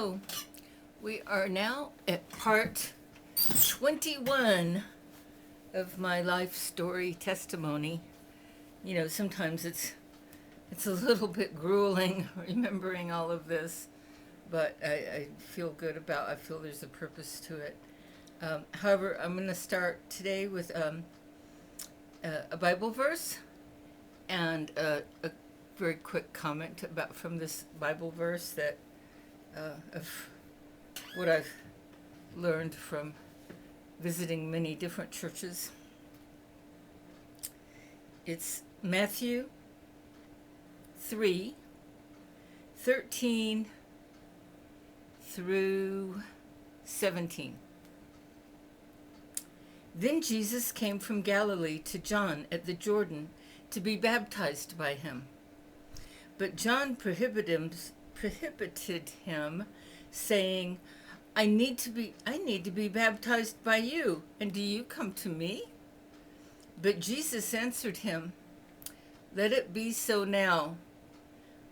So, we are now at part 21 of my life story testimony. You know, sometimes it's a little bit grueling remembering all of this, but I feel good about. I feel there's a purpose to it. However, I'm going to start today with a Bible verse and a very quick comment about from this Bible verse that of what I've learned from visiting many different churches. It's Matthew 3:13 through 17. Then Jesus came from Galilee to John at the Jordan to be baptized by him. But John prohibited him, saying, I need to be baptized by you, and do you come to me? But Jesus answered him, Let it be so now,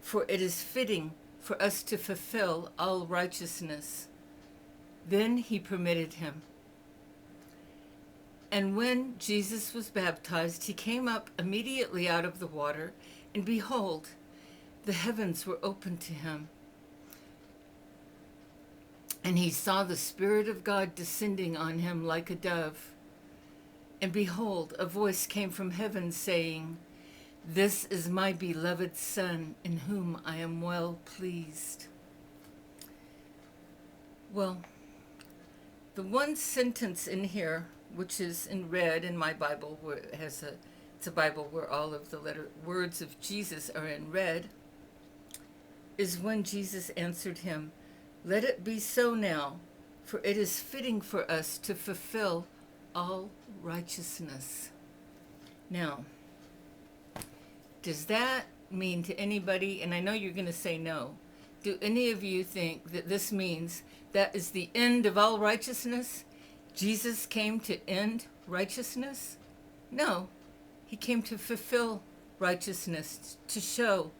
for it is fitting for us to fulfill all righteousness. Then he permitted him. And when Jesus was baptized, he came up immediately out of the water, and behold, the heavens were opened to him. And he saw the Spirit of God descending on him like a dove. And behold, a voice came from heaven saying, This is my beloved Son, in whom I am well pleased. Well, the one sentence in here, which is in red in my Bible, where it's a Bible where all of the words of Jesus are in red, is when Jesus answered him, Let it be so now, for it is fitting for us to fulfill all righteousness. Now, does that mean to anybody, and I know you're going to say no, do any of you think that this means that is the end of all righteousness? Jesus came to end righteousness? No, he came to fulfill righteousness, to show,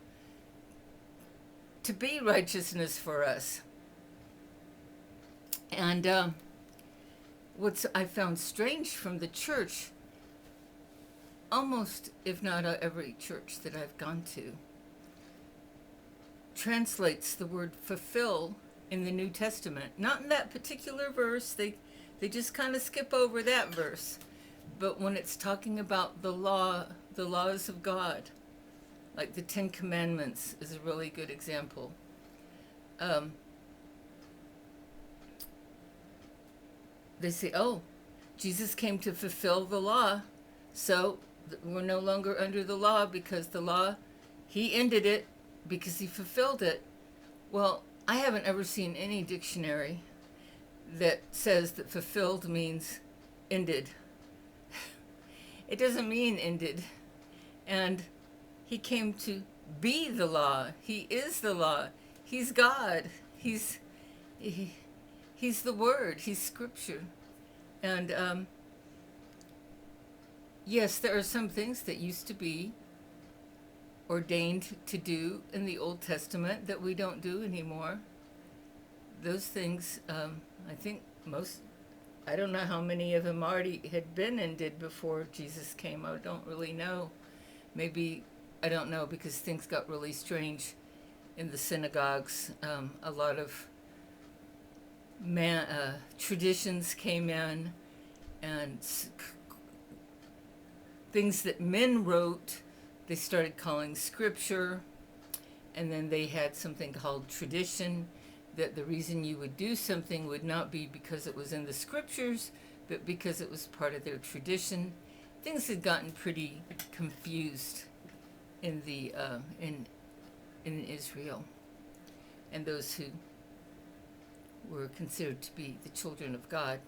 to be righteousness for us. And what I found strange from the church, almost, if not every church that I've gone to, translates the word fulfill in the New Testament. Not in that particular verse, they just kind of skip over that verse. But when it's talking about the law, the laws of God, like the Ten Commandments is a really good example. They say, oh, Jesus came to fulfill the law, so we're no longer under the law because the law, he ended it because he fulfilled it. Well, I haven't ever seen any dictionary that says that fulfilled means ended. It doesn't mean ended. And he came to be the law. He is the law. He's God. He's the Word. He's Scripture. And yes, there are some things that used to be ordained to do in the Old Testament that we don't do anymore. Those things, I think I don't know how many of them already had been ended before Jesus came. I don't really know. Maybe, I don't know, because things got really strange in the synagogues. A lot of traditions came in, and things that men wrote, they started calling scripture, and then they had something called tradition, that the reason you would do something would not be because it was in the scriptures, but because it was part of their tradition. Things had gotten pretty confused in the in Israel, and those who were considered to be the children of God.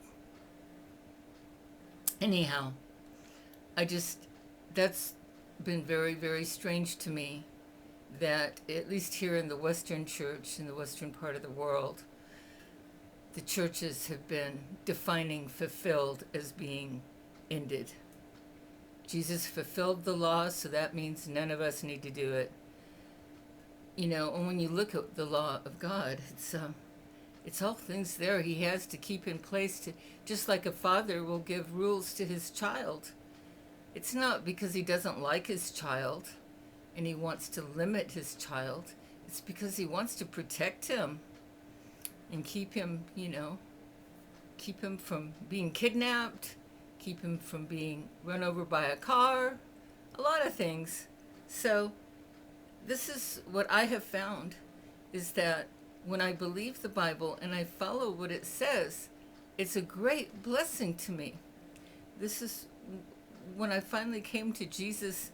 Anyhow, that's been very, very strange to me, that at least here in the Western church, in the Western part of the world, the churches have been defining fulfilled as being ended. Jesus fulfilled the law, so that means none of us need to do it. You know, and when you look at the law of God, It's all things there he has to keep in place, to just like a father will give rules to his child. It's not because he doesn't like his child and he wants to limit his child. It's because he wants to protect him and keep him, keep him from being kidnapped, keep him from being run over by a car, a lot of things. So this is what I have found, is that when I believe the Bible and I follow what it says, it's a great blessing to me. This is when I finally came to Jesus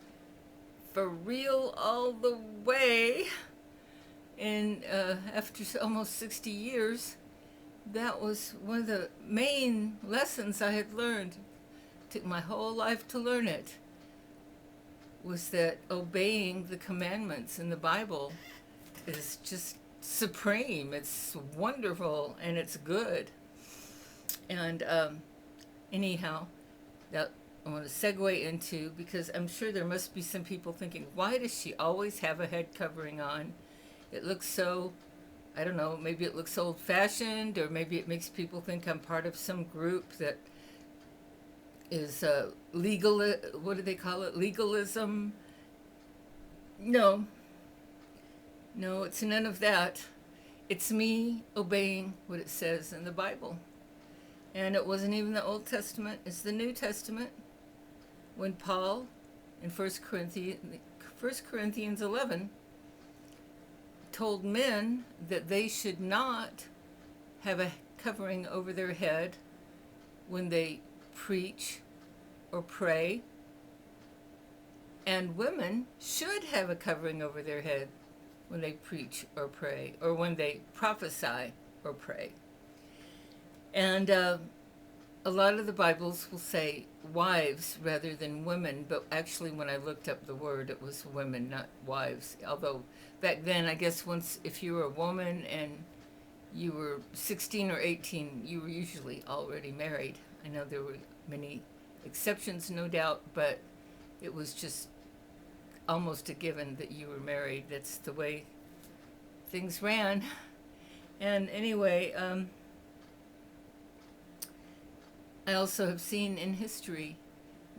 for real all the way, and after almost 60 years, that was one of the main lessons I had learned. It took my whole life to learn it, was that obeying the commandments in the Bible is just supreme. It's wonderful and it's good. And anyhow, that I want to segue into, because I'm sure there must be some people thinking, why does she always have a head covering on? It looks so, I don't know, maybe it looks old-fashioned, or maybe it makes people think I'm part of some group that is legal, what do they call it, legalism? No, it's none of that. It's me obeying what it says in the Bible. And it wasn't even the Old Testament, it's the New Testament. When Paul, in 1 Corinthians 11, told men that they should not have a covering over their head when they preach or pray, and women should have a covering over their head when they preach or pray, or when they prophesy or pray. And a lot of the Bibles will say wives rather than women, but actually when I looked up the word, it was women, not wives. Although back then, I guess if you were a woman and you were 16 or 18, you were usually already married. I know there were many exceptions, no doubt, but it was just almost a given that you were married. That's the way things ran. And anyway, I also have seen in history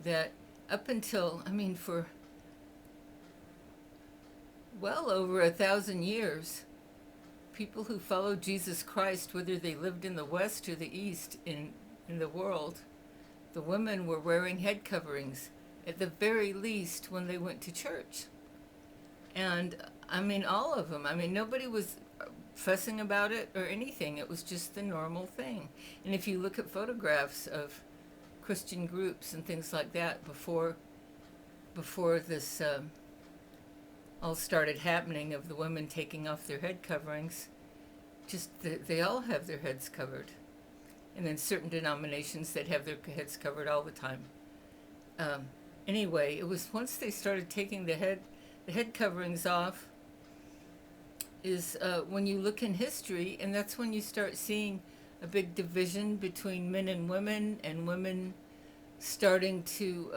that up until, for well over 1,000 years, people who followed Jesus Christ, whether they lived in the West or the East in the world, the women were wearing head coverings, at the very least when they went to church. And all of them. Nobody was fussing about it or anything. It was just the normal thing. And if you look at photographs of Christian groups and things like that before this all started happening, of the women taking off their head coverings, they all have their heads covered. And then certain denominations that have their heads covered all the time. Anyway, it was once they started taking the head coverings off, is when you look in history, and that's when you start seeing a big division between men and women starting to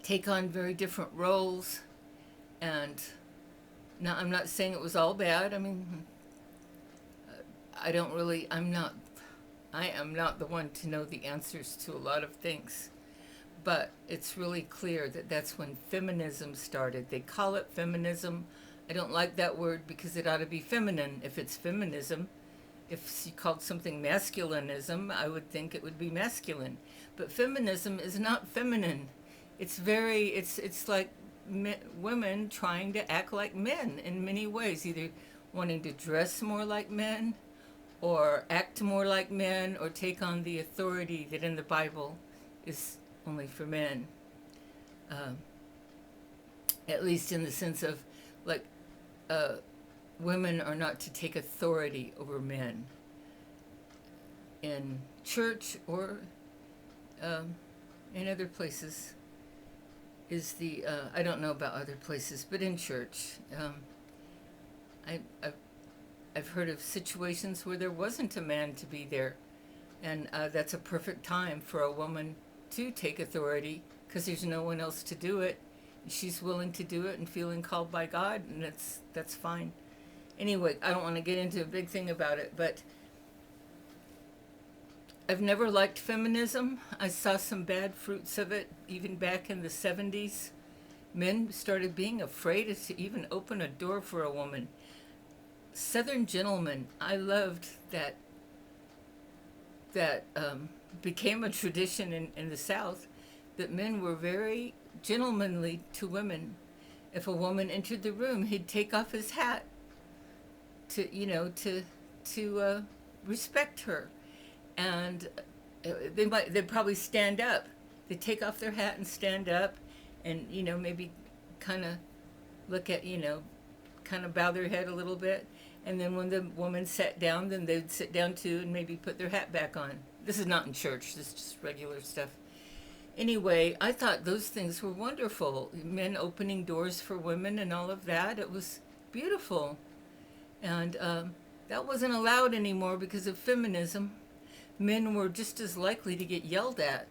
take on very different roles. And now, I'm not saying it was all bad. I am not the one to know the answers to a lot of things. But it's really clear that that's when feminism started. They call it feminism. I don't like that word because it ought to be feminine if it's feminism. If you called something masculinism, I would think it would be masculine. But feminism is not feminine. It's like women trying to act like men in many ways, either wanting to dress more like men or act more like men or take on the authority that in the Bible is only for men. At least in the sense of, women are not to take authority over men in church or in other places. I don't know about other places, but in church, I've heard of situations where there wasn't a man to be there, and that's a perfect time for a woman to take authority because there's no one else to do it. She's willing to do it and feeling called by God, and that's fine. Anyway, I don't want to get into a big thing about it, but I've never liked feminism. I saw some bad fruits of it even back in the 70s. Men started being afraid to even open a door for a woman. Southern gentlemen, I loved that became a tradition in the South, that men were very gentlemanly to women. If a woman entered the room, he'd take off his hat to, to respect her. And they'd probably stand up. They'd take off their hat and stand up, and maybe kind of look at kind of bow their head a little bit. And then when the woman sat down, then they'd sit down too and maybe put their hat back on. This is not in church. This is just regular stuff. Anyway, I thought those things were wonderful. Men opening doors for women and all of that. It was beautiful. And that wasn't allowed anymore because of feminism. Men were just as likely to get yelled at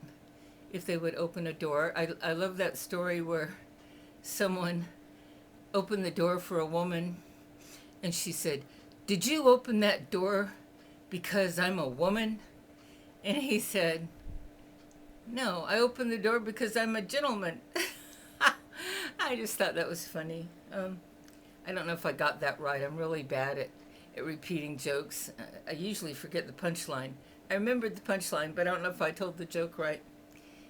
if they would open a door. I love that story where someone opened the door for a woman and she said, "Did you open that door because I'm a woman?" And he said, "No, I opened the door because I'm a gentleman." I just thought that was funny. I don't know if I got that right. I'm really bad at repeating jokes. I usually forget the punchline. I remembered the punchline, but I don't know if I told the joke right.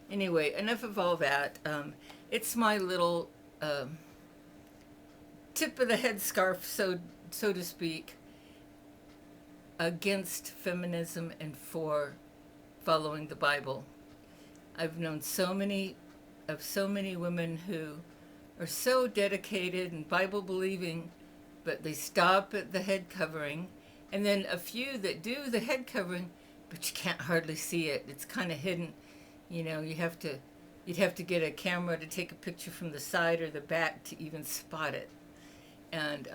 Anyway, enough of all that. It's my little tip of the headscarf, so to speak, against feminism and for following the Bible. I've known so many women who are so dedicated and Bible believing, but they stop at the head covering, and then a few that do the head covering, but you can't hardly see it. It's kind of hidden. You'd have to get a camera to take a picture from the side or the back to even spot it. And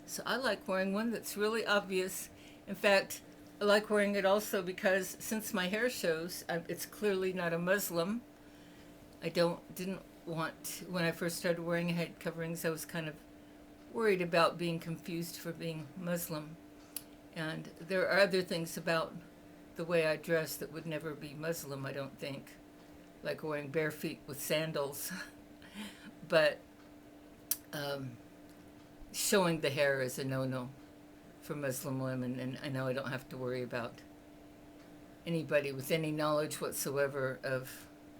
so I like wearing one that's really obvious. In fact, I like wearing it also because since my hair shows, it's clearly not a Muslim. Didn't want, when I first started wearing head coverings, I was kind of worried about being confused for being Muslim. And there are other things about the way I dress that would never be Muslim, I don't think, like wearing bare feet with sandals. But showing the hair is a no-no for Muslim women, and I know I don't have to worry about anybody with any knowledge whatsoever of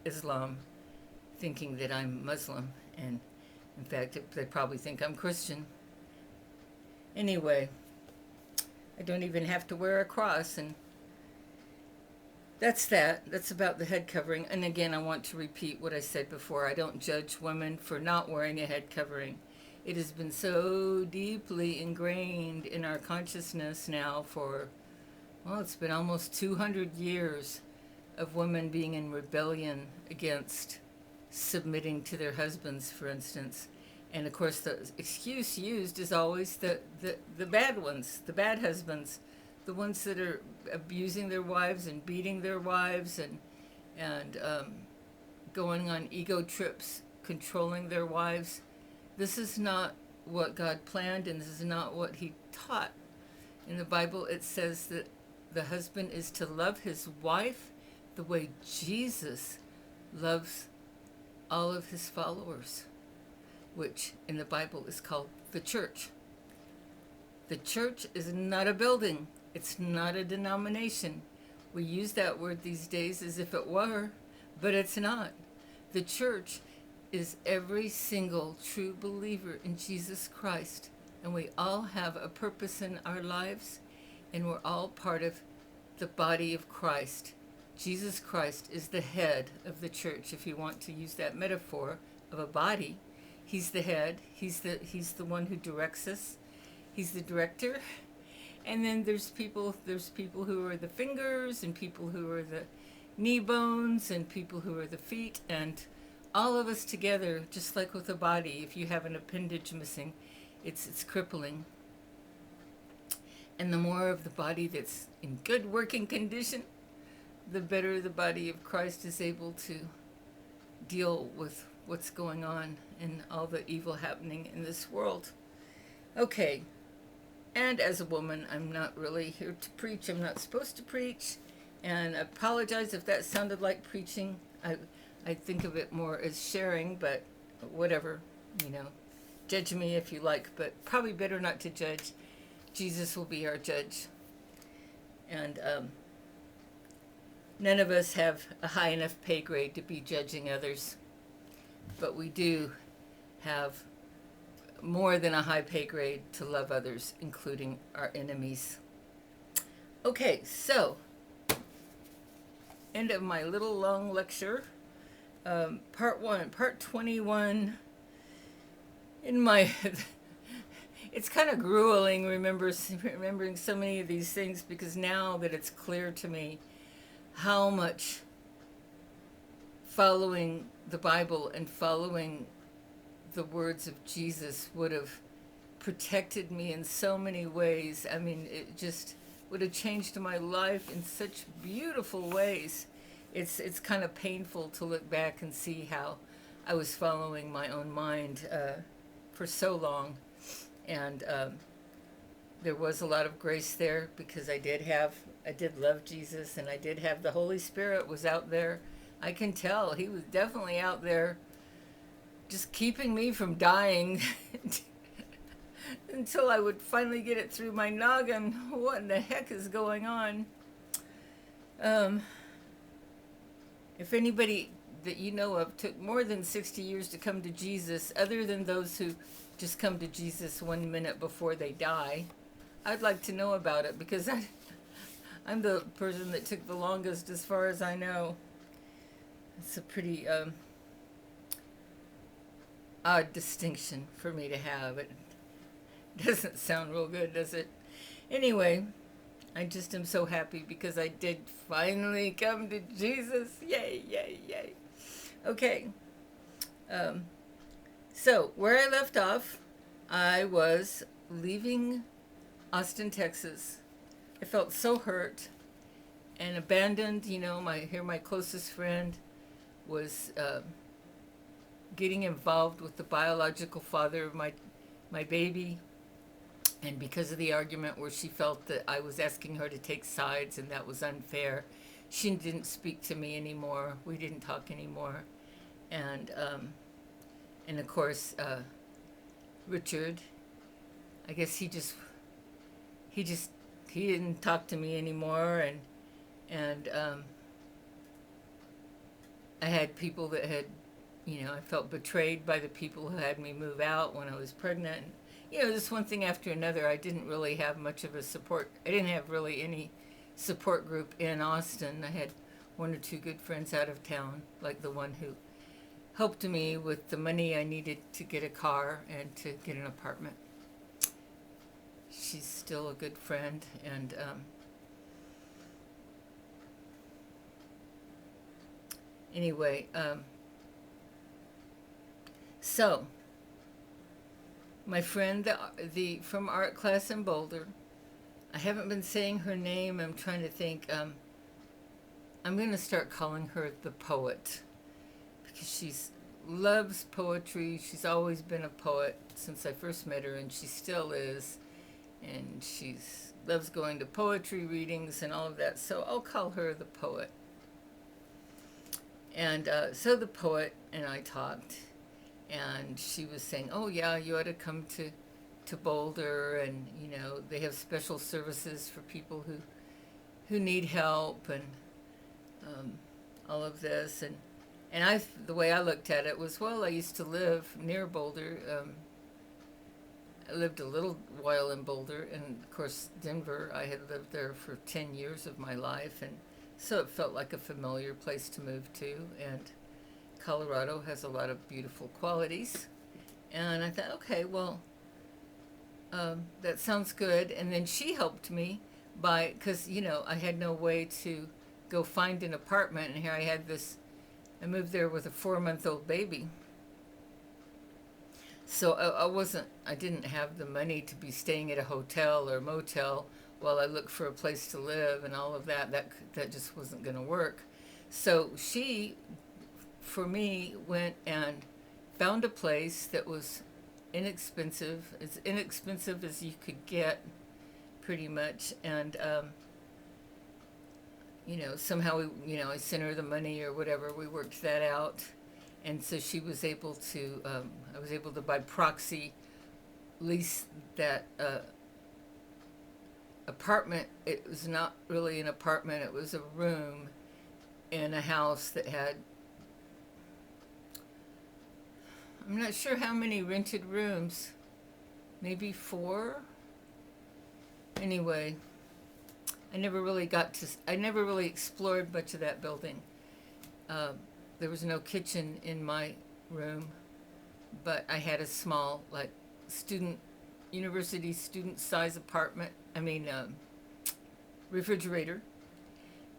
Islam thinking that I'm Muslim, and in fact they probably think I'm Christian. Anyway, I don't even have to wear a cross, and that's about the head covering. And again, I want to repeat what I said before. I don't judge women for not wearing a head covering. It has been so deeply ingrained in our consciousness now for, well, it's been almost 200 years of women being in rebellion against submitting to their husbands, for instance. And of course, the excuse used is always the bad ones, the bad husbands, the ones that are abusing their wives and beating their wives and going on ego trips, controlling their wives. This is not what God planned, and this is not what he taught. In the Bible, it says that the husband is to love his wife the way Jesus loves all of his followers, which in the Bible is called the church. The church is not a building. It's not a denomination. We use that word these days as if it were, but it's not. The church is every single true believer in Jesus Christ, and we all have a purpose in our lives, and we're all part of the body of Christ. Jesus Christ is the head of the church, if you want to use that metaphor of a body. He's the head. He's the one who directs us. He's the director. And then there's people who are the fingers, and people who are the knee bones, and people who are the feet, and all of us together, just like with a body. If you have an appendage missing, it's crippling. And the more of the body that's in good working condition, the better the body of Christ is able to deal with what's going on and all the evil happening in this world. Okay, And as a woman, I'm not really here to preach. I'm not supposed to preach. And I apologize if that sounded like preaching. I think of it more as sharing, but whatever, you know. Judge me if you like, but probably better not to judge. Jesus will be our judge. And none of us have a high enough pay grade to be judging others. But we do have more than a high pay grade to love others, including our enemies. Okay, so end of my little long lecture. Part 1, part 21. In my, it's kind of grueling remembering so many of these things, because now that it's clear to me how much following the Bible and following the words of Jesus would have protected me in so many ways. I mean, it just would have changed my life in such beautiful ways. It's kind of painful to look back and see how I was following my own mind for so long. And there was a lot of grace there, because I did love Jesus, and I did have the Holy Spirit was out there. I can tell he was definitely out there just keeping me from dying until I would finally get it through my noggin. What in the heck is going on? If anybody that you know of took more than 60 years to come to Jesus, other than those who just come to Jesus 1 minute before they die, I'd like to know about it, because I'm the person that took the longest as far as I know. It's a pretty odd distinction for me to have. It doesn't sound real good, does it? Anyway, I just am so happy because I did finally come to Jesus. Yay, yay, yay. Okay. So, where I left off, I was leaving Austin, Texas. I felt so hurt and abandoned. You know, my closest friend was getting involved with the biological father of my baby. And because of the argument where she felt that I was asking her to take sides and that was unfair, she didn't speak to me anymore. We didn't talk anymore. And of course, Richard, I guess he didn't talk to me anymore. And I had people that had, I felt betrayed by the people who had me move out when I was pregnant. Just one thing after another. I didn't really have much of a support. I didn't have really any support group in Austin. I had one or two good friends out of town, like the one who helped me with the money I needed to get a car and to get an apartment. She's still a good friend, and anyway, so my friend the from art class in Boulder, I haven't been saying her name. I'm trying to think. I'm going to start calling her the poet, because she loves poetry. She's always been a poet since I first met her, and she still is. And she loves going to poetry readings and all of that. So I'll call her the poet. And so the poet and I talked, and she was saying, oh yeah, you ought to come to Boulder, and they have special services for people who need help, and all of this. And the way I looked at it was, well, I used to live near Boulder. I lived a little while in Boulder, and of course Denver, I had lived there for 10 years of my life, and so it felt like a familiar place to move to. And Colorado has a lot of beautiful qualities. And I thought, okay, well, that sounds good. And then she helped me because, I had no way to go find an apartment. And here I moved there with a 4-month-old baby. So I didn't have the money to be staying at a hotel or motel while I looked for a place to live and all of that. That just wasn't going to work. So she, for me, went and found a place that was inexpensive, as inexpensive as you could get pretty much. And somehow I sent her the money or whatever. We worked that out, and so she was able to. I was able to by proxy lease that apartment. It was not really an apartment. It was a room in a house that had. I'm not sure how many rented rooms. Maybe 4. Anyway, I never really explored much of that building. There was no kitchen in my room, but I had a small, like, university student size apartment. Refrigerator.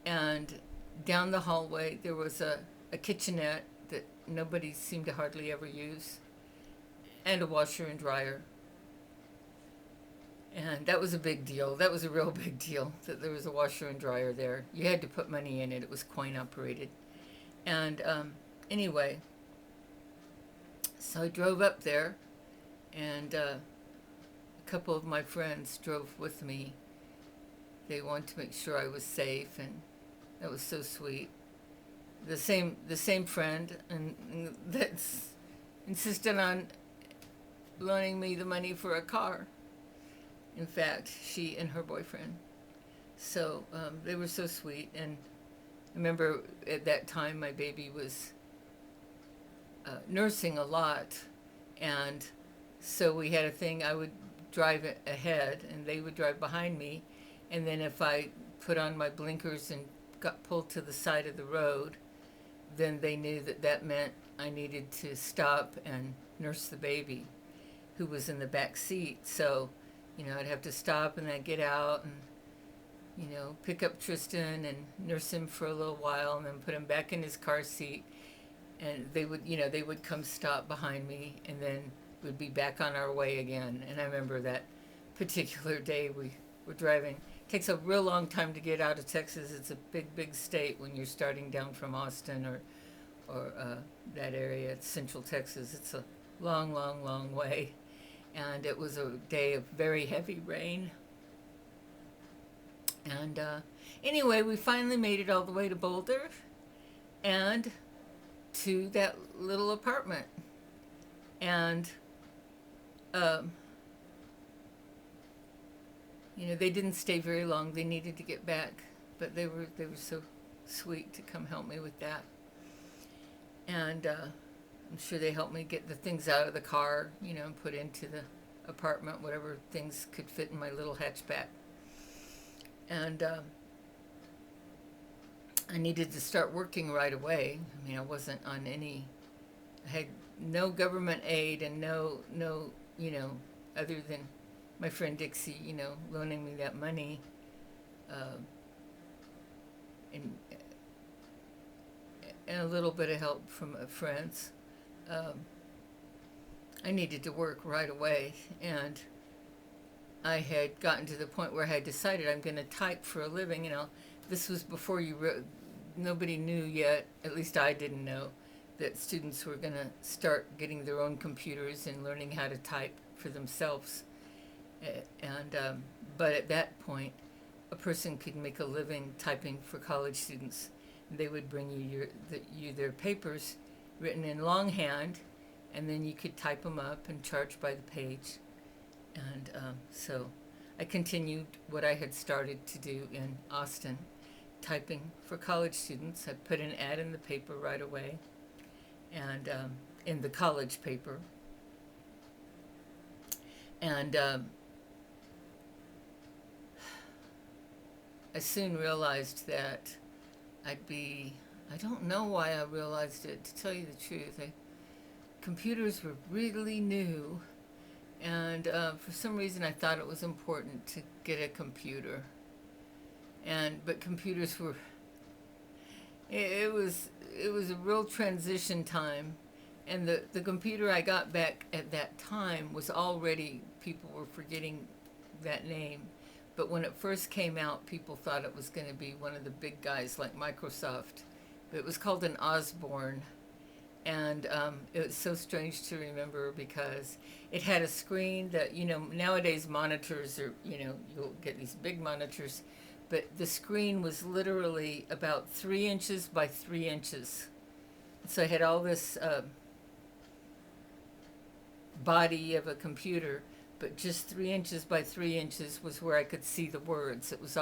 And down the hallway, there was a kitchenette that nobody seemed to hardly ever use, and a washer and dryer. And that was a big deal. That was a real big deal, that there was a washer and dryer there. You had to put money in it. It was coin operated. And anyway, so I drove up there, and a couple of my friends drove with me. They wanted to make sure I was safe, and that was so sweet. The same friend, and that's insisted on loaning me the money for a car. In fact, she and her boyfriend. So they were so sweet. And I remember at that time my baby was nursing a lot. And so we had a thing. I would drive ahead and they would drive behind me. And then if I put on my blinkers and got pulled to the side of the road, then they knew that meant I needed to stop and nurse the baby who was in the back seat. So I'd have to stop and I'd get out and, pick up Tristan and nurse him for a little while and then put him back in his car seat. And they would come stop behind me, and then we'd be back on our way again. And I remember that particular day we were driving. It takes a real long time to get out of Texas. It's a big, big state when you're starting down from Austin or that area, Central Texas. It's a long, long, long way. And it was a day of very heavy rain. And anyway, we finally made it all the way to Boulder and to that little apartment. And, they didn't stay very long. They needed to get back, but they were so sweet to come help me with that. And I'm sure they helped me get the things out of the car, and put into the apartment, whatever things could fit in my little hatchback. And I needed to start working right away. I wasn't on I had no government aid and no, other than my friend Dixie, loaning me that money, and a little bit of help from friends. I needed to work right away, and I had gotten to the point where I had decided I'm going to type for a living. This was before nobody knew yet, at least I didn't know, that students were going to start getting their own computers and learning how to type for themselves. But at that point, a person could make a living typing for college students. They would bring you their papers written in longhand, and then you could type them up and charge by the page. And so I continued what I had started to do in Austin, typing for college students. I put an ad in the paper right away, and in the college paper. And I soon realized that I don't know why I realized it, to tell you the truth. Computers were really new, and for some reason I thought it was important to get a computer. But computers were, it was a real transition time, and the computer I got back at that time was already, people were forgetting that name. But when it first came out, people thought it was going to be one of the big guys like Microsoft. But it was called an Osborne, And it was so strange to remember because it had a screen that, nowadays monitors are, you'll get these big monitors, but the screen was literally about 3 inches by 3 inches. So I had all this body of a computer, but just 3 inches by 3 inches was where I could see the words. It was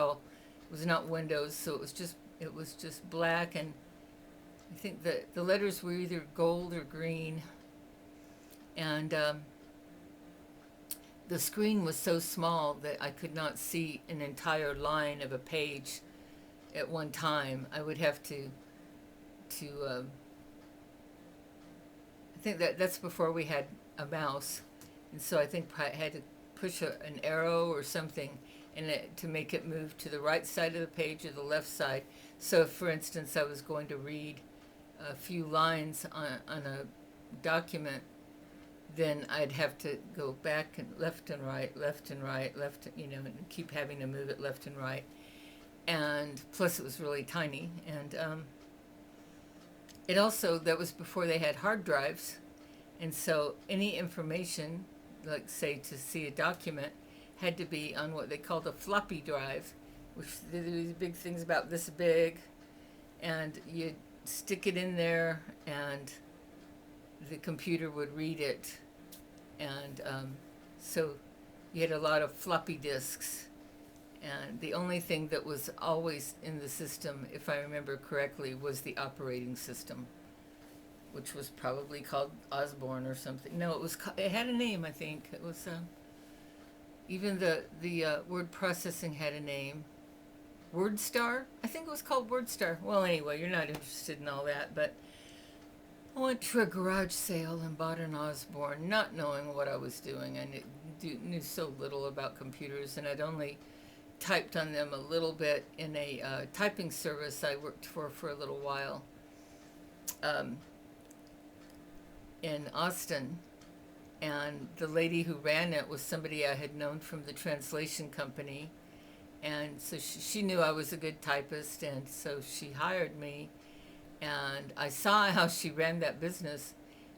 not Windows, so it was just black, and I think that the letters were either gold or green, and the screen was so small that I could not see an entire line of a page at one time. I would have to I think that's before we had a mouse, and so I think I had to push an arrow or something to make it move to the right side of the page or the left side. So if, for instance, I was going to read a few lines on a document, then I'd have to go back and left and right, and keep having to move it left and right. And plus it was really tiny. And it also, that was before they had hard drives. And so any information, like say to see a document, had to be on what they called a floppy drive, which there were these big things about this big, and you'd stick it in there and the computer would read it. And so you had a lot of floppy disks, and the only thing that was always in the system, if I remember correctly, was the operating system, which was probably called Osborne or something. No, it had a name, I think. It was even the word processing had a name. WordStar? I think it was called WordStar. Well, anyway, you're not interested in all that, but I went to a garage sale and bought an Osborne, not knowing what I was doing. I knew so little about computers, and I'd only typed on them a little bit in a typing service I worked for a little while in Austin. And the lady who ran it was somebody I had known from the translation company. And so she knew I was a good typist, and so she hired me. And I saw how she ran that business.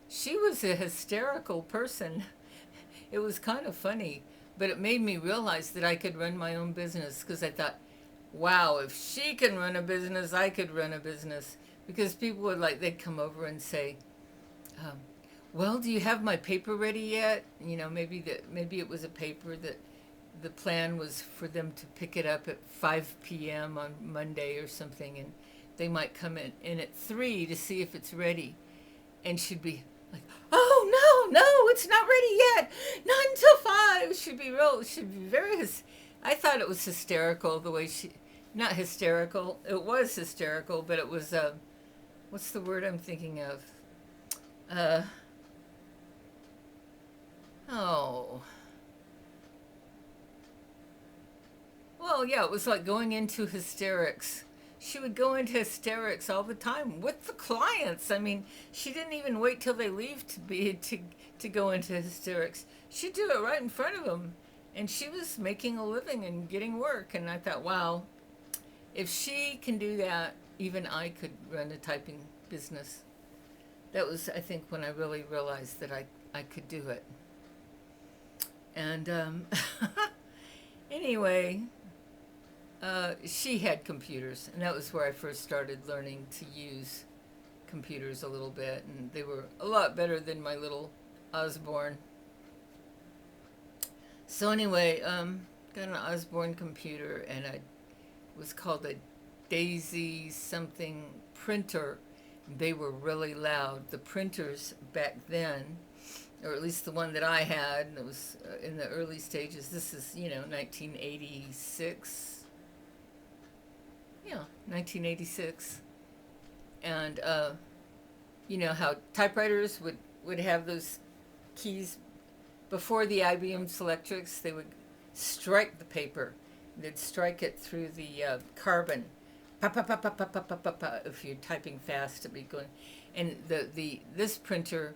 She was a hysterical person. It was kind of funny, but it made me realize that I could run my own business, because I thought, wow, if she can run a business, I could run a business. Because people would they'd come over and say, well, do you have my paper ready yet? Maybe it was a paper that the plan was for them to pick it up at 5 p.m. on Monday or something, and they might come in at 3 to see if it's ready. And she'd be like, oh, no, it's not ready yet. Not until 5. She'd be very, I thought it was hysterical the way not hysterical, it was hysterical, but it was, what's the word I'm thinking of? Well, yeah, it was like going into hysterics. She would go into hysterics all the time with the clients. I mean, she didn't even wait till they leave to go into hysterics. She'd do it right in front of them, and she was making a living and getting work. And I thought, wow, if she can do that, even I could run a typing business. That was, I think, when I really realized that I could do it. And anyway, she had computers, and that was where I first started learning to use computers a little bit, and they were a lot better than my little Osborne. So anyway, got an Osborne computer, and it was called a Daisy something printer. They were really loud. The printers back then, or at least the one that I had, it was in the early stages. This is, 1986. Yeah, 1986. And how typewriters would have those keys before the IBM Selectrics. They would strike the paper. They'd strike it through the carbon. Pa, pa, pa, pa, pa, pa, pa, pa, pa. If you're typing fast, it'd be going. And this printer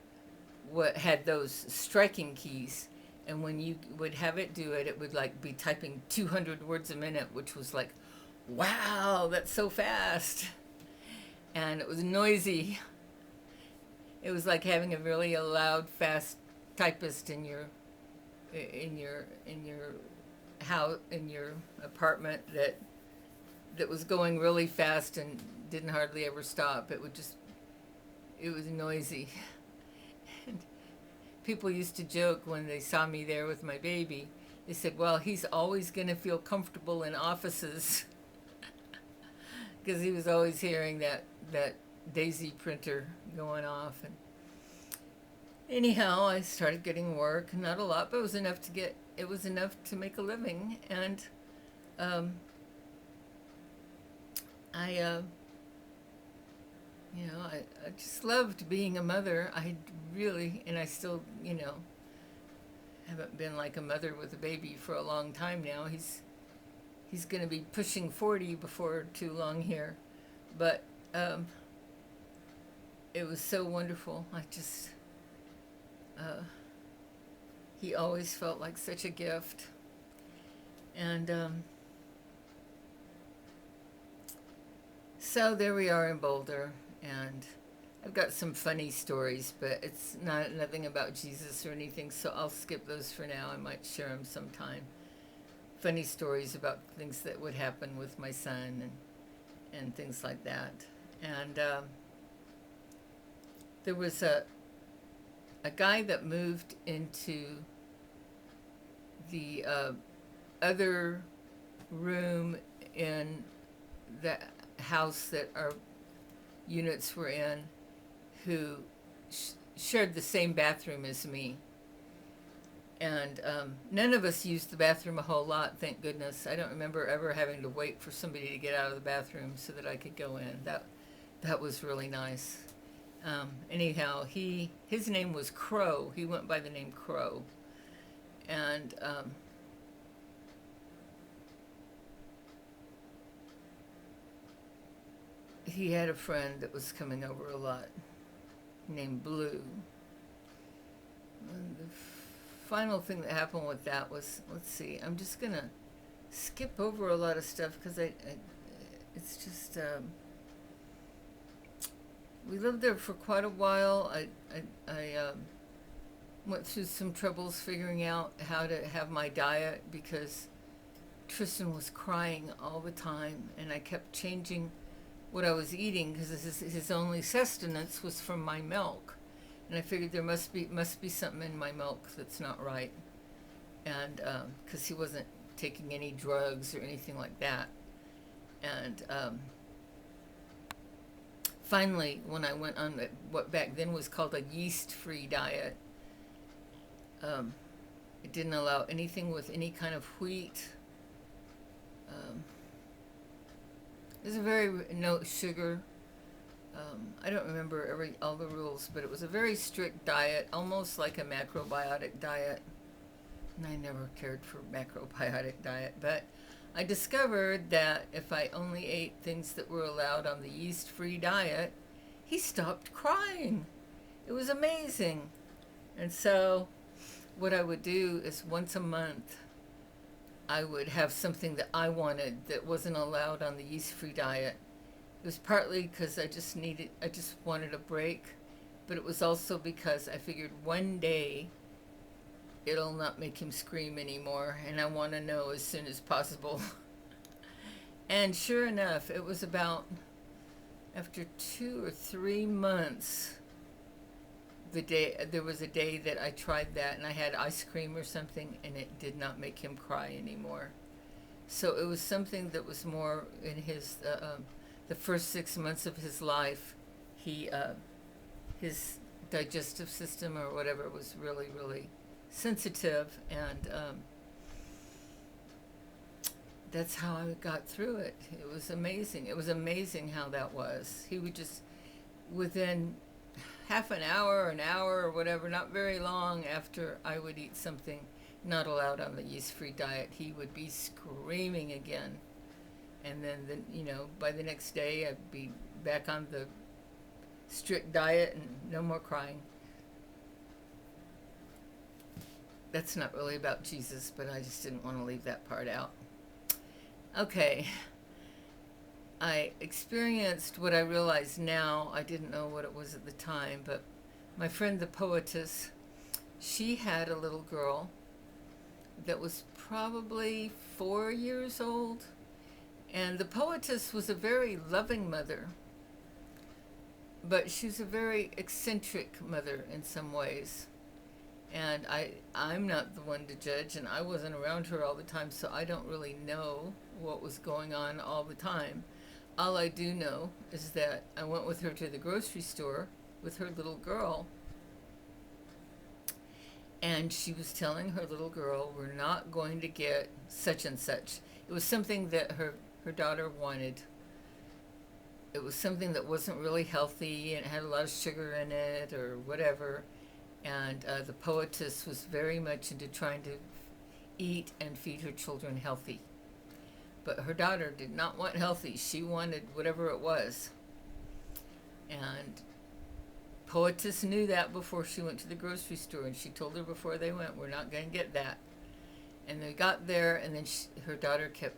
had those striking keys, and when you would have it do it, it would be typing 200 words a minute, which was like, wow, that's so fast. And it was noisy. It was like having a really loud, fast typist in your house, in your apartment, that was going really fast and didn't hardly ever stop. It was noisy. And people used to joke when they saw me there with my baby. They said, "Well, he's always going to feel comfortable in offices," because he was always hearing that daisy printer going off. And anyhow, I started getting work. Not a lot, but it was enough to get. It was enough to make a living, and um, I, I just loved being a mother. I really, and I still, haven't been like a mother with a baby for a long time now. He's going to be pushing 40 before too long here, but it was so wonderful. He always felt like such a gift, and so there we are in Boulder, and I've got some funny stories, but it's nothing about Jesus or anything, so I'll skip those for now. I might share them sometime. Funny stories about things that would happen with my son and things like that. And there was a guy that moved into the other room in the house that our units were in, who shared the same bathroom as me. And none of us used the bathroom a whole lot, thank goodness. I don't remember ever having to wait for somebody to get out of the bathroom so that I could go in. That was really nice. Anyhow, his name was Crow. He went by the name Crow. And he had a friend that was coming over a lot named Blue. And the final thing that happened with that was, let's see, I'm just going to skip over a lot of stuff because it's just, we lived there for quite a while. I went through some troubles figuring out how to have my diet because Tristan was crying all the time, and I kept changing what I was eating because his only sustenance was from my milk, and I figured there must be something in my milk that's not right, and because he wasn't taking any drugs or anything like that, and finally, when I went on what back then was called a yeast-free diet, it didn't allow anything with any kind of wheat. It was a very no sugar. I don't remember all the rules, but it was a very strict diet, almost like a macrobiotic diet. And I never cared for macrobiotic diet, but I discovered that if I only ate things that were allowed on the yeast-free diet, he stopped crying. It was amazing. And so what I would do is once a month, I would have something that I wanted that wasn't allowed on the yeast-free diet. It was partly because I just wanted a break, but it was also because I figured one day it'll not make him scream anymore, and I want to know as soon as possible. And sure enough, it was about after 2 or 3 months, there was a day that I tried that, and I had ice cream or something, and it did not make him cry anymore. So it was something that was more in his the first 6 months of his life. His digestive system or whatever was really, really sensitive, and that's how I got through it. It was amazing. It was amazing how that was. He would just, within half an hour or whatever, not very long after I would eat something not allowed on the yeast-free diet, he would be screaming again. And then, by the next day, I'd be back on the strict diet and no more crying. That's not really about Jesus, but I just didn't want to leave that part out. Okay. I experienced what I realize now. I didn't know what it was at the time, but My friend, the poetess, she had a little girl that was probably 4 years old. And the poetess was a very loving mother, but she was a very eccentric mother in some ways. And I'm not the one to judge, and I wasn't around her all the time, so I don't really know what was going on all the time. All I do know is that I went with her to the grocery store with her little girl, and she was telling her little girl, we're not going to get such and such. It was something that her daughter wanted. It was something that wasn't really healthy and had a lot of sugar in it or whatever. And the poetess was very much into trying to eat and feed her children healthy. But her daughter did not want healthy. She wanted whatever it was. And poetess knew that before she went to the grocery store, and she told her before they went, we're not going to get that. And they got there, and then her daughter kept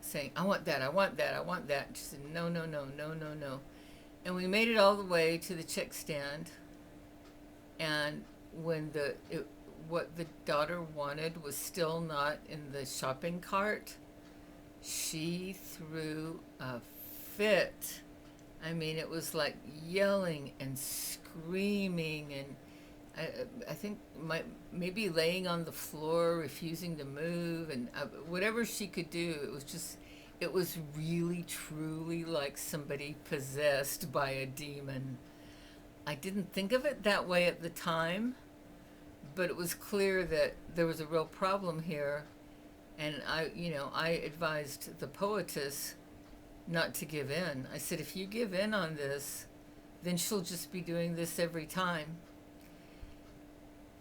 saying, I want that, I want that, I want that. And she said, no, no, no, no, no, no. And we made it all the way to the check stand, and when what the daughter wanted was still not in the shopping cart, she threw a fit. I mean, it was like yelling and screaming, and I think maybe laying on the floor, refusing to move, and whatever she could do. It was really, truly like somebody possessed by a demon. I didn't think of it that way at the time, but it was clear that there was a real problem here, and I advised the poetess not to give in. I said, if you give in on this, then she'll just be doing this every time.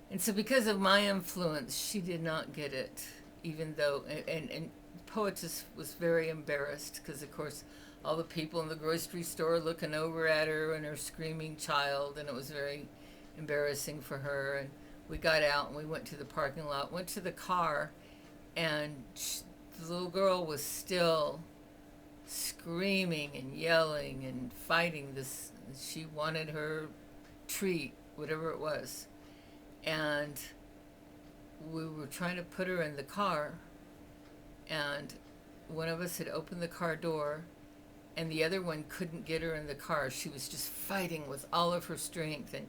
And so because of my influence, she did not get it, even though, and poetess was very embarrassed because, of course, all the people in the grocery store looking over at her and her screaming child, and it was very embarrassing for her. And we got out and we went to the parking lot, went to the car, and the little girl was still screaming and yelling and fighting this. She wanted her treat, whatever it was. And we were trying to put her in the car, and one of us had opened the car door, and the other one couldn't get her in the car. She was just fighting with all of her strength, and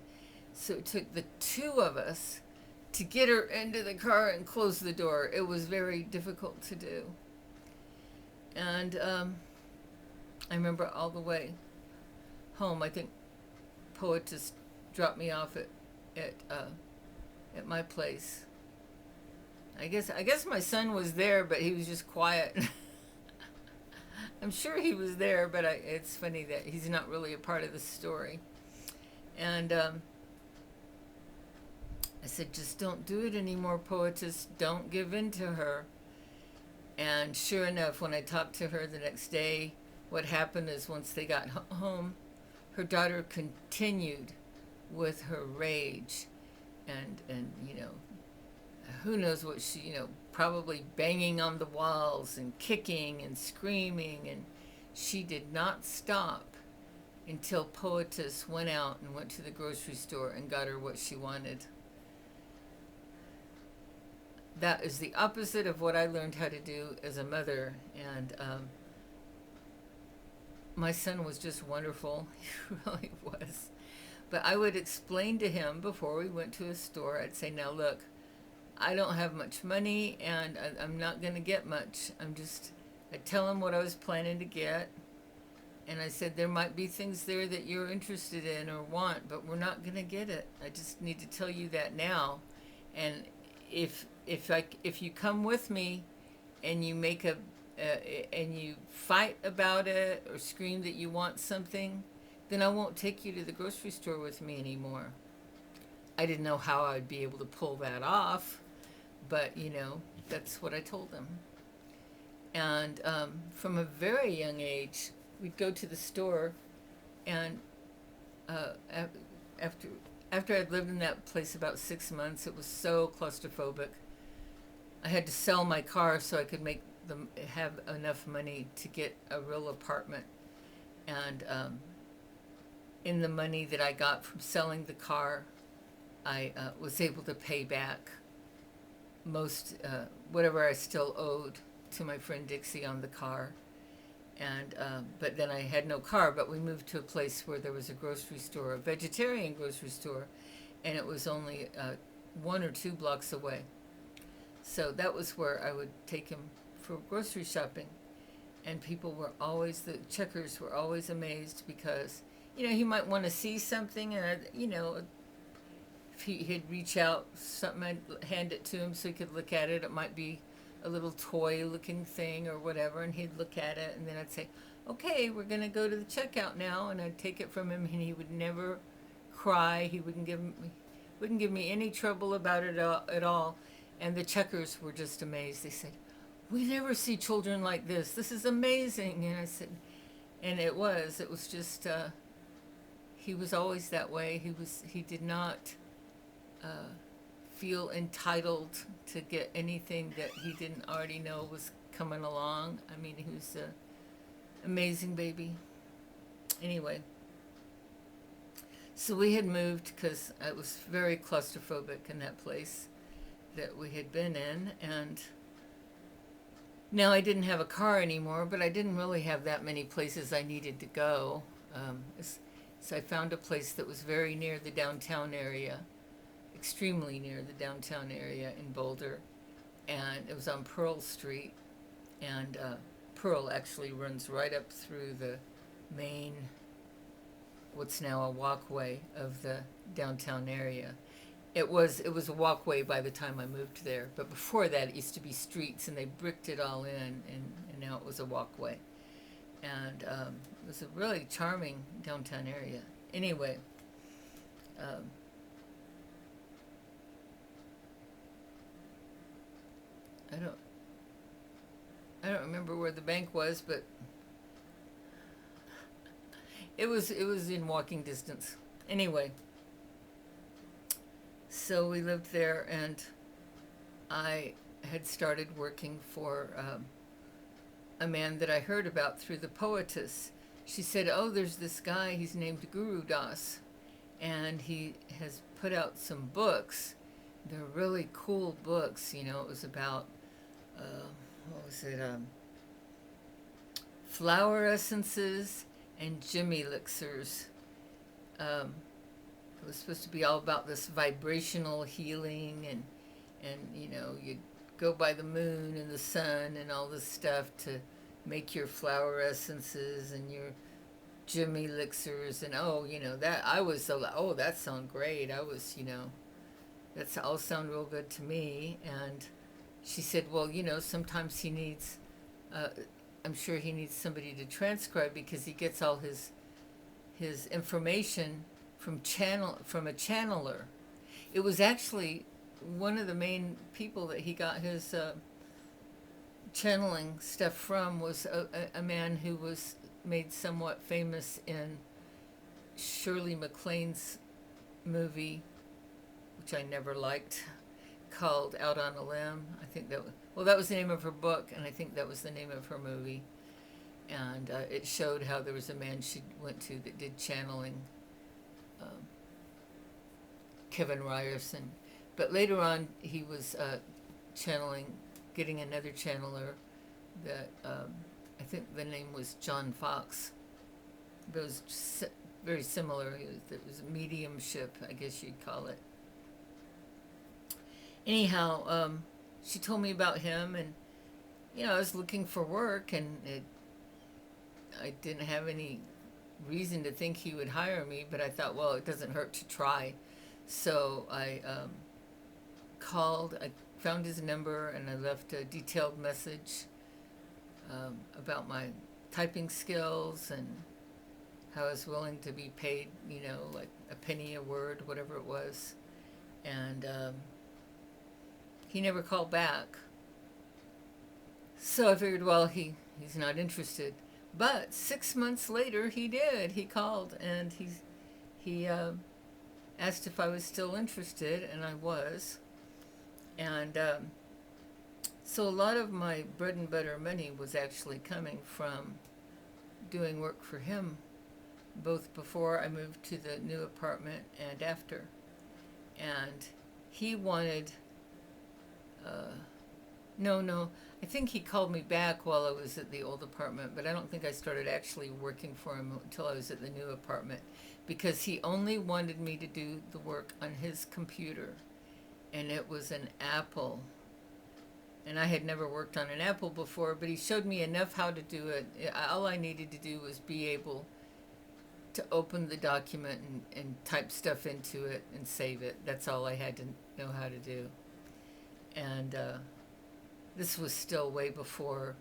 so it took the two of us to get her into the car and close the door. It was very difficult to do. And I remember all the way home, I think poetess dropped me off at my place. I guess my son was there, but he was just quiet. I'm sure he was there, but it's funny that he's not really a part of the story. And I said, just don't do it anymore, poetess. Don't give in to her. And sure enough, when I talked to her the next day, what happened is once they got home, her daughter continued with her rage, and who knows what she, probably banging on the walls and kicking and screaming, and she did not stop until poetess went out and went to the grocery store and got her what she wanted. That is the opposite of what I learned how to do as a mother, and my son was just wonderful. He really was. But I would explain to him before we went to a store, I'd say, now look, I don't have much money, and I'm not going to get much. I'd tell him what I was planning to get, and I said, there might be things there that you're interested in or want, but we're not going to get it. I just need to tell you that now. And if you come with me and you make and you fight about it or scream that you want something, then I won't take you to the grocery store with me anymore. I didn't know how I'd be able to pull that off, but that's what I told them. And from a very young age, we'd go to the store, and after I'd lived in that place about 6 months, it was so claustrophobic. I had to sell my car so I could have enough money to get a real apartment. And in the money that I got from selling the car, I was able to pay back most whatever I still owed to my friend Dixie on the car. And but then I had no car. But we moved to a place where there was a grocery store, a vegetarian grocery store, and it was only 1 or 2 blocks away. So that was where I would take him for grocery shopping. And people were always, the checkers were always amazed because, he might want to see something, and, if he'd reach out, something, I'd hand it to him so he could look at it. It might be a little toy looking thing or whatever, and he'd look at it, and then I'd say, okay, we're going to go to the checkout now, and I'd take it from him, and he would never cry. He wouldn't give me any trouble about it at all. And the checkers were just amazed. They said, we never see children like this. This is amazing. And I said, and it was just, he was always that way. He did not feel entitled to get anything that he didn't already know was coming along. I mean, he was an amazing baby. Anyway, so we had moved because I was very claustrophobic in that place that we had been in, and now I didn't have a car anymore, but I didn't really have that many places I needed to go. So I found a place that was very near the downtown area, extremely near the downtown area in Boulder, and it was on Pearl Street, and Pearl actually runs right up through the main, what's now a walkway of the downtown area. It was a walkway by the time I moved there, but before that it used to be streets, and they bricked it all in, and now it was a walkway. And it was a really charming downtown area. Anyway, I don't remember where the bank was, but it was in walking distance. Anyway, so we lived there, and I had started working for a man that I heard about through the poetess. She said, oh, there's this guy, he's named Guru Das, and he has put out some books. They're really cool books. It was about, what was it, flower essences and gem elixirs. It was supposed to be all about this vibrational healing, and you'd go by the moon and the sun and all this stuff to make your flower essences and your gem elixirs, and that I was so, oh, that sounds great. I was, that's all sound real good to me. And she said, well, sometimes he needs, I'm sure he needs somebody to transcribe, because he gets all his information from a channeler. It was actually one of the main people that he got his channeling stuff from was a man who was made somewhat famous in Shirley MacLaine's movie, which I never liked, called Out on a Limb. I think that was the name of her book, and I think that was the name of her movie. And it showed how there was a man she went to that did channeling, Kevin Ryerson. But later on, he was getting another channeler that I think the name was John Fox. But it was very similar. It was mediumship, I guess you'd call it. Anyhow, she told me about him, and I was looking for work, and I didn't have any reason to think he would hire me, but I thought, well, it doesn't hurt to try. So I called, I found his number, and I left a detailed message about my typing skills and how I was willing to be paid, like a penny a word, whatever it was. And he never called back. So I figured, well, he's not interested. But 6 months later, he did. He called, and he asked if I was still interested, and I was. And so a lot of my bread and butter money was actually coming from doing work for him. both before I moved to the new apartment and after. And he wanted, uh, no, I think he called me back while I was at the old apartment, but I don't think I started actually working for him until I was at the new apartment, because he only wanted me to do the work on his computer, and it was an Apple. And I had never worked on an Apple before, but he showed me enough how to do it. All I needed to do was be able to open the document and type stuff into it and save it. That's all I had to know how to do. And this was still way before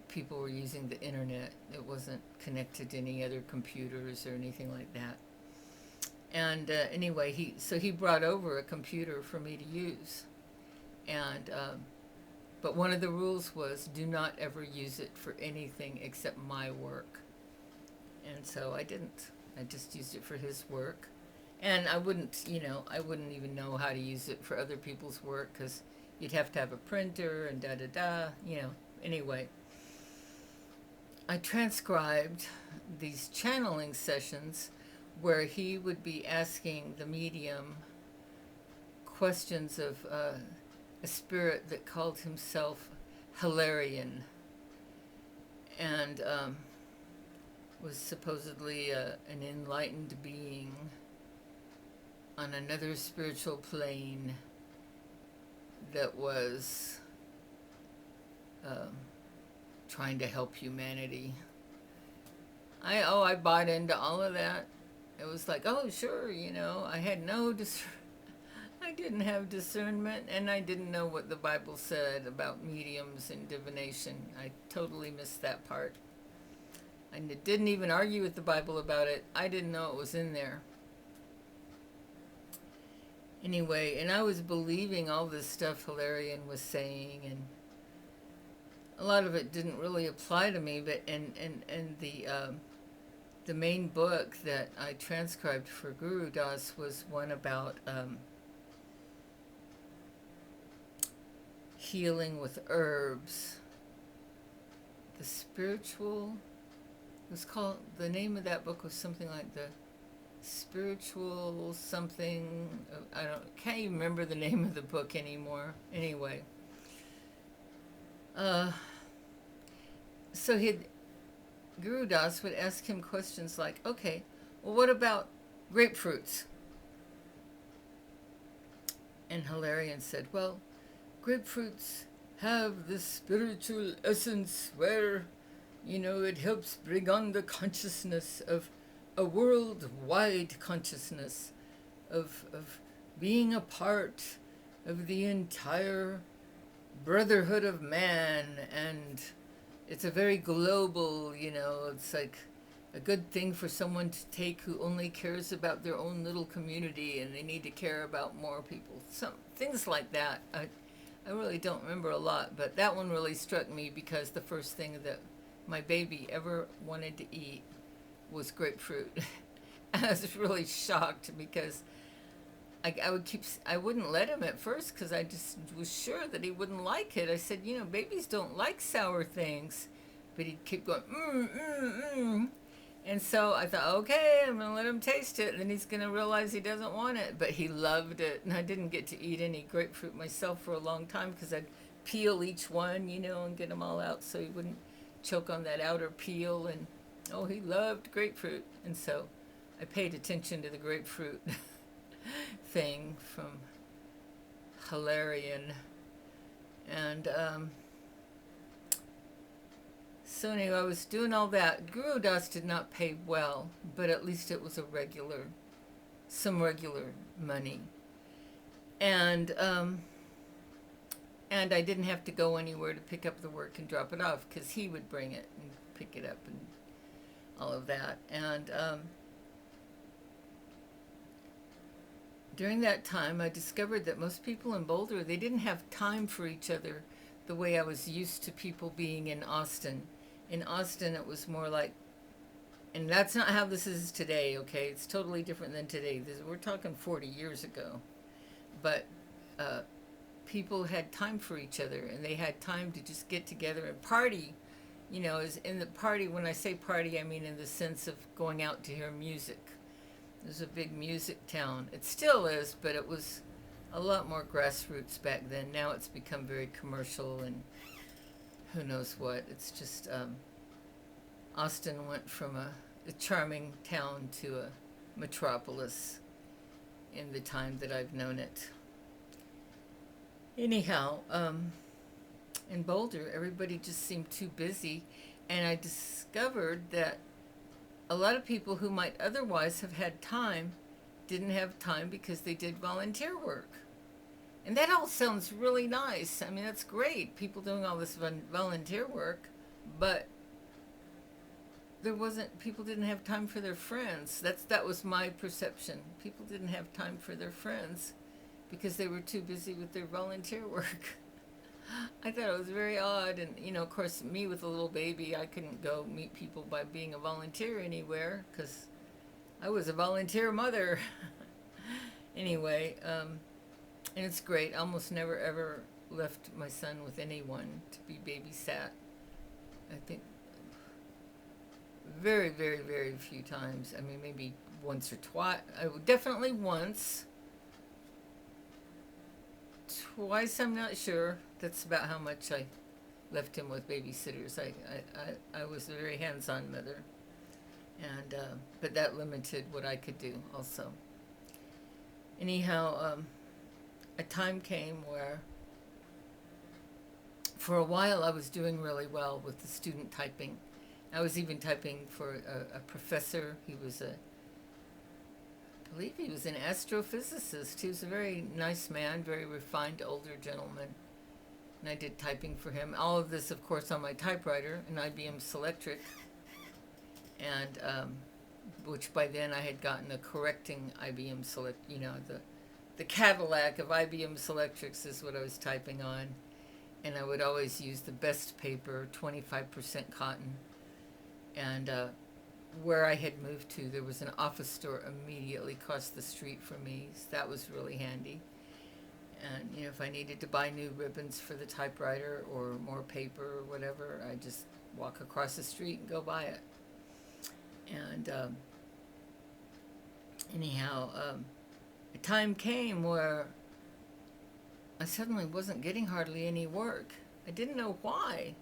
people were using the internet. It wasn't connected to any other computers or anything like that. And anyway, he brought over a computer for me to use. And but one of the rules was do not ever use it for anything except my work. And so I didn't. I just used it for his work. And I wouldn't even know how to use it for other people's work, because you'd have to have a printer and da-da-da. Anyway, I transcribed these channeling sessions where he would be asking the medium questions of a spirit that called himself Hilarion, and was supposedly an enlightened being on another spiritual plane that was trying to help humanity. I bought into all of that. It was like, oh sure, I had no I didn't have discernment, and I didn't know what the Bible said about mediums and divination. I totally missed that part. I didn't even argue with the Bible about it. I didn't know it was in there. Anyway, and I was believing all this stuff Hilarion was saying, and a lot of it didn't really apply to me. But and the main book that I transcribed for Guru Das was one about healing with herbs. The spiritual, it was called, the name of that book was something like the spiritual something. Can't even remember the name of the book anymore. Anyway, so Guru Das would ask him questions like, okay, well, what about grapefruits? And Hilarion said, well, grapefruits have this spiritual essence where, it helps bring on the consciousness of a worldwide consciousness of being a part of the entire brotherhood of man, and it's a very global, it's like a good thing for someone to take who only cares about their own little community, and they need to care about more people. Some things like that. I really don't remember a lot, but that one really struck me because the first thing that my baby ever wanted to eat was grapefruit. I was really shocked because I wouldn't let him at first because I just was sure that he wouldn't like it. I said, babies don't like sour things, but he'd keep going, And so I thought, okay, I'm going to let him taste it, and then he's going to realize he doesn't want it. But he loved it, and I didn't get to eat any grapefruit myself for a long time because I'd peel each one, and get them all out so he wouldn't choke on that outer peel. And, he loved grapefruit. And so I paid attention to the grapefruit thing from Hilarion. And so anyway, I was doing all that. Guru Das did not pay well, but at least it was some regular money. And I didn't have to go anywhere to pick up the work and drop it off because he would bring it and pick it up and all of that. And during that time, I discovered that most people in Boulder, they didn't have time for each other the way I was used to people being in Austin. In Austin, it was more like, and that's not how this is today, okay? It's totally different than today. We're talking 40 years ago. But people had time for each other, and they had time to just get together and party, is in the party. When I say party, I mean in the sense of going out to hear music. It was a big music town. It still is, but it was a lot more grassroots back then. Now it's become very commercial and who knows what. It's just Austin went from a charming town to a metropolis in the time that I've known it. Anyhow, in Boulder, everybody just seemed too busy, and I discovered that a lot of people who might otherwise have had time didn't have time because they did volunteer work. And that all sounds really nice. I mean, that's great, people doing all this volunteer work, but people didn't have time for their friends. That was my perception. People didn't have time for their friends because they were too busy with their volunteer work. I thought it was very odd, and of course, me with a little baby, I couldn't go meet people by being a volunteer anywhere because I was a volunteer mother. Anyway, and it's great. I almost never ever left my son with anyone to be babysat. I think very, very, very few times. I mean, maybe once or twice. Definitely once. Twice, I'm not sure. That's about how much I left him with babysitters. I was a very hands-on mother, and but that limited what I could do also. Anyhow, a time came where for a while I was doing really well with the student typing. I was even typing for a professor. I believe he was an astrophysicist. He was a very nice man, very refined older gentleman. And I did typing for him. All of this, of course, on my typewriter, an IBM Selectric. And which by then I had gotten a correcting IBM Select, the Cadillac of IBM Selectrics is what I was typing on. And I would always use the best paper, 25% cotton. And where I had moved to, there was an office store immediately across the street from me. So that was really handy. And, if I needed to buy new ribbons for the typewriter or more paper or whatever, I'd just walk across the street and go buy it. And anyhow, a time came where I suddenly wasn't getting hardly any work. I didn't know why.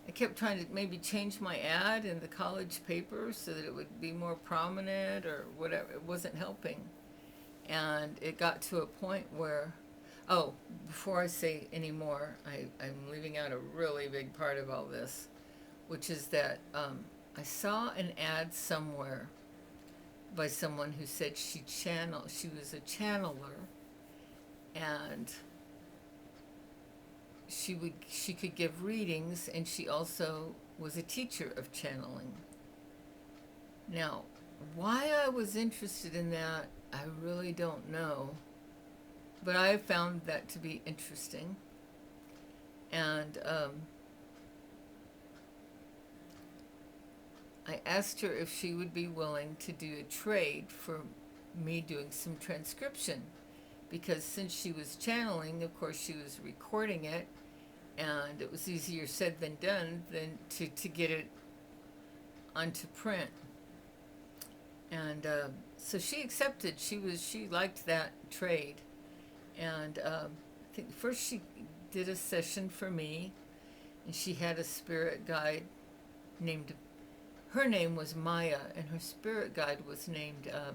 I kept trying to maybe change my ad in the college paper so that it would be more prominent or whatever. It wasn't helping. And it got to a point where, before I say any more, I'm leaving out a really big part of all this, which is that I saw an ad somewhere by someone who said she was a channeler, and she could give readings, and she also was a teacher of channeling. Now, why I was interested in that, I really don't know, but I found that to be interesting. And I asked her if she would be willing to do a trade for me doing some transcription, because since she was channeling, of course she was recording it, and it was easier said than done than to get it onto print. And so she accepted. She liked that trade, and I think first she did a session for me, and she had a spirit guide named. Her name was Maya, and her spirit guide was named. I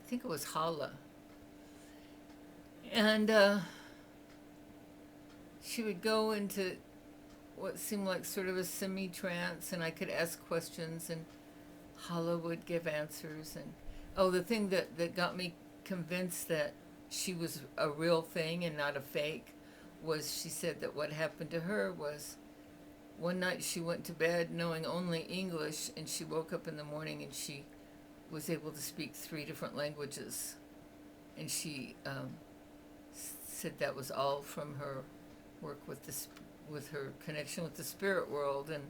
think it was Hala. And she would go into what seemed like sort of a semi-trance, and I could ask questions, and Hala would give answers. And the thing that got me convinced that she was a real thing and not a fake was she said that what happened to her was one night she went to bed knowing only English, and she woke up in the morning and she was able to speak 3 different languages. And she said that was all from her work with her connection with the spirit world. And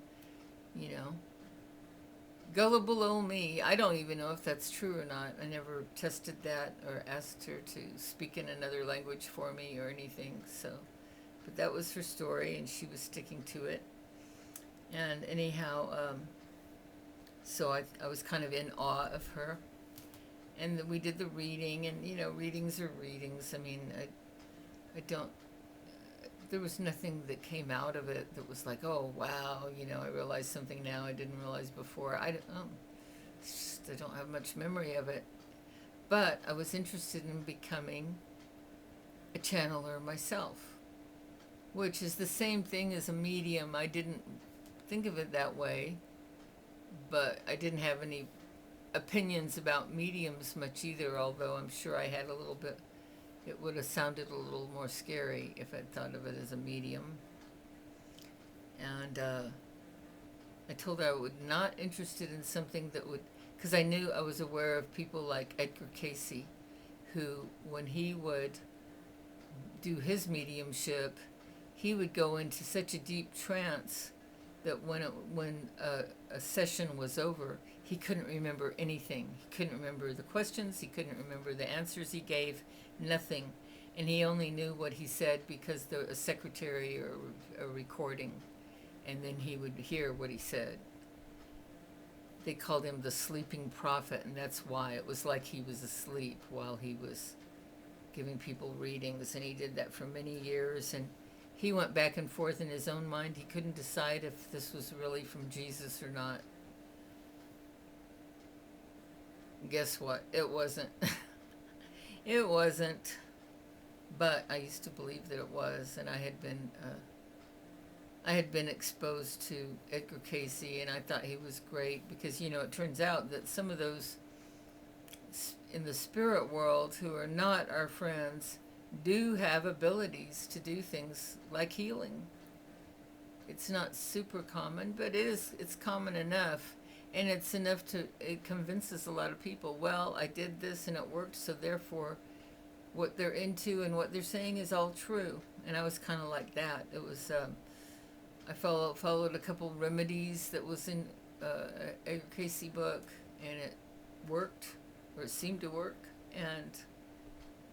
Gullible old me. I don't even know if that's true or not. I never tested that or asked her to speak in another language for me or anything. So, but that was her story, and she was sticking to it. And anyhow, so I was kind of in awe of her. And we did the reading, and readings are readings. I mean, I don't. There was nothing that came out of it that was like, oh wow, I realized something now I didn't realize before. I don't have much memory of it, but I was interested in becoming a channeler myself, which is the same thing as a medium. I didn't think of it that way, but I didn't have any opinions about mediums much either, although I'm sure I had a little bit. It would have sounded a little more scary if I'd thought of it as a medium. And I told her I was not interested in something that would, because I knew I was aware of people like Edgar Cayce, who, when he would do his mediumship, he would go into such a deep trance that when a session was over, he couldn't remember anything. He couldn't remember the questions. He couldn't remember the answers he gave. Nothing. And he only knew what he said because a secretary or a recording, and then he would hear what he said. They called him the sleeping prophet, and that's why it was like he was asleep while he was giving people readings, and he did that for many years. And he went back and forth in his own mind. He couldn't decide if this was really from Jesus or not. Guess what? It wasn't. It wasn't. But I used to believe that it was, and I had been exposed to Edgar Cayce, and I thought he was great because it turns out that some of those in the spirit world who are not our friends do have abilities to do things like healing. It's not super common, but it's common enough, and it's enough it convinces a lot of people, well, I did this and it worked, so therefore what they're into and what they're saying is all true. And I was kind of like that. It was I followed a couple remedies that was in a Cayce book, and it worked, or it seemed to work, and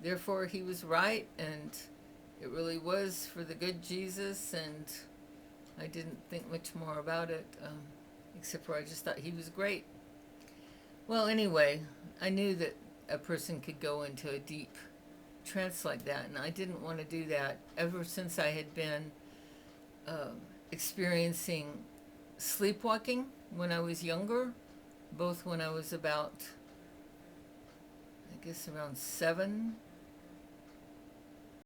therefore he was right, and it really was for the good Jesus, and I didn't think much more about it, except for I just thought he was great. Well, anyway, I knew that a person could go into a deep trance like that, and I didn't want to do that ever since I had been experiencing sleepwalking when I was younger, both when I was about, I guess, around 7